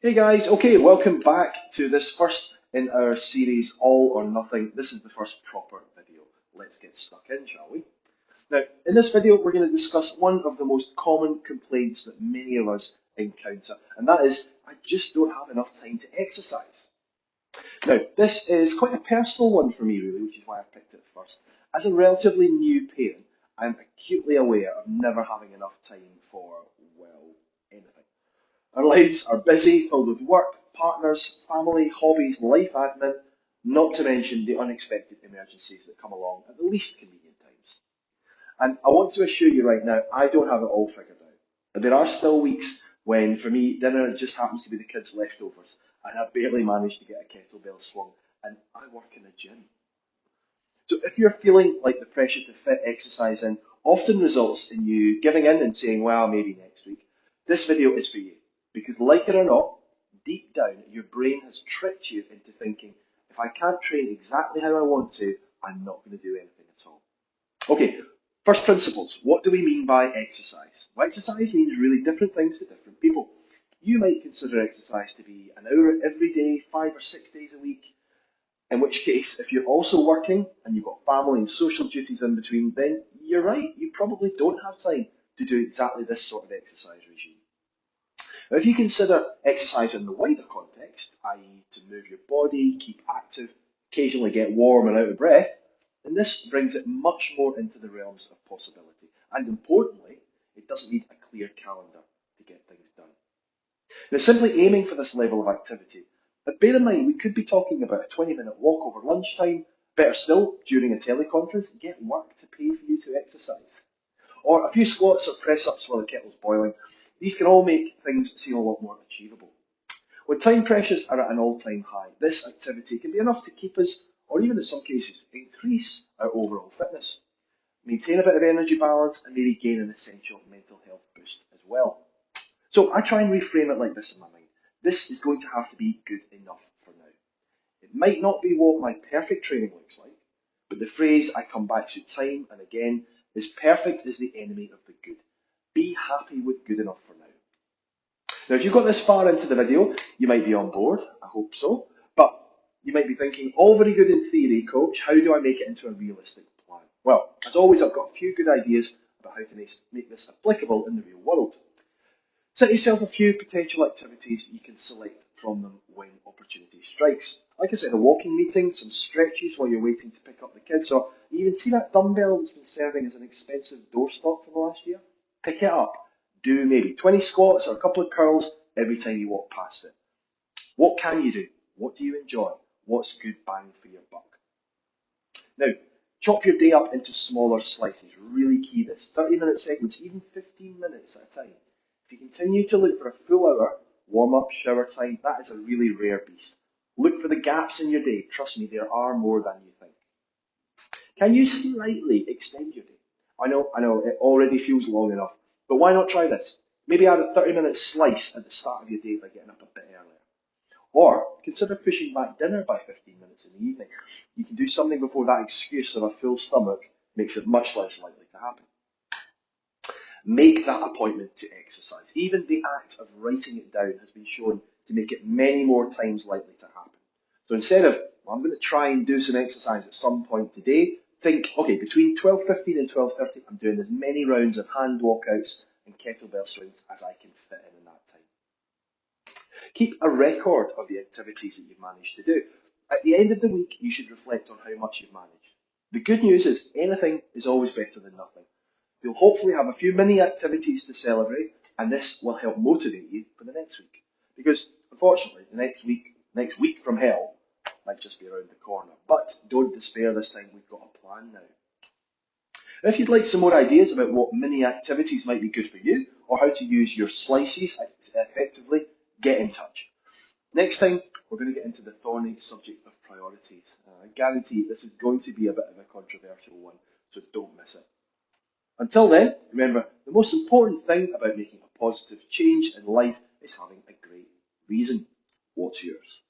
Hey guys, okay, welcome back to this first in our series, All or Nothing. This is the first proper video. Let's get stuck in, shall we? Now, in this video, we're going to discuss one of the most common complaints that many of us encounter, and that is, I just don't have enough time to exercise. Now, this is quite a personal one for me, really, which is why I picked it first. As a relatively new parent, I'm acutely aware of never having enough time for, well, anything. Our lives are busy, filled with work, partners, family, hobbies, life admin, not to mention the unexpected emergencies that come along at the least convenient times. And I want to assure you right now, I don't have it all figured out. But there are still weeks when, for me, dinner just happens to be the kids' leftovers, and I barely manage to get a kettlebell swung, and I work in a gym. So if you're feeling like the pressure to fit exercise in often results in you giving in and saying, well, maybe next week, this video is for you. Because like it or not, deep down, your brain has tricked you into thinking, if I can't train exactly how I want to, I'm not going to do anything at all. Okay, first principles. What do we mean by exercise? Well, exercise means really different things to different people. You might consider exercise to be an hour every day, 5 or 6 days a week. In which case, if you're also working and you've got family and social duties in between, then you're right, you probably don't have time to do exactly this sort of exercise regime. Now, if you consider exercise in the wider context, i.e. to move your body, keep active, occasionally get warm and out of breath, then this brings it much more into the realms of possibility. And importantly, it doesn't need a clear calendar to get things done. Now, simply aiming for this level of activity, but bear in mind we could be talking about a 20-minute walk over lunchtime, better still, during a teleconference, get work to pay for you to exercise. Or a few squats or press-ups while the kettle's boiling. These can all make things seem a lot more achievable. When time pressures are at an all-time high, this activity can be enough to keep us, or even in some cases, increase our overall fitness, maintain a bit of energy balance, and maybe gain an essential mental health boost as well. So I try and reframe it like this in my mind. This is going to have to be good enough for now. It might not be what my perfect training looks like, but the phrase I come back to time and again is perfect is the enemy of the good. Be happy with good enough for now. Now, if you've got this far into the video, you might be on board. I hope so. But you might be thinking, all very good in theory, coach. How do I make it into a realistic plan? Well, as always, I've got a few good ideas about how to make this applicable in the real world. Set yourself a few potential activities you can select from them when opportunity strikes. Like I said, a walking meeting, some stretches while you're waiting to pick up the kids, or you even see that dumbbell that's been serving as an expensive doorstop for the last year? Pick it up. Do maybe 20 squats or a couple of curls every time you walk past it. What can you do? What do you enjoy? What's good bang for your buck? Now, chop your day up into smaller slices. Really key this. 30-minute segments, even 15 minutes at a time. If you continue to look for a full hour, warm up, shower time, that is a really rare beast. Look for the gaps in your day. Trust me, there are more than you think. Can you slightly extend your day? I know, it already feels long enough, but why not try this? Maybe add a 30-minute slice at the start of your day by getting up a bit earlier. Or consider pushing back dinner by 15 minutes in the evening. You can do something before that excuse of a full stomach makes it much less likely to happen. Make that appointment to exercise. Even the act of writing it down has been shown to make it many more times likely to happen. So instead of, well, I'm going to try and do some exercise at some point today, think, okay, between 12:15 and 12:30, I'm doing as many rounds of hand walkouts and kettlebell swings as I can fit in that time. Keep a record of the activities that you've managed to do. At the end of the week, you should reflect on how much you've managed. The good news is anything is always better than nothing. You'll hopefully have a few mini activities to celebrate, and this will help motivate you for the next week. Because unfortunately, the next week from hell might just be around the corner. But don't despair this time, we've got a plan now. If you'd like some more ideas about what mini activities might be good for you, or how to use your slices effectively, get in touch. Next time, we're going to get into the thorny subject of priorities. I guarantee this is going to be a bit of a controversial one, so don't miss it. Until then, remember, the most important thing about making a positive change in life is having a great reason. What's yours?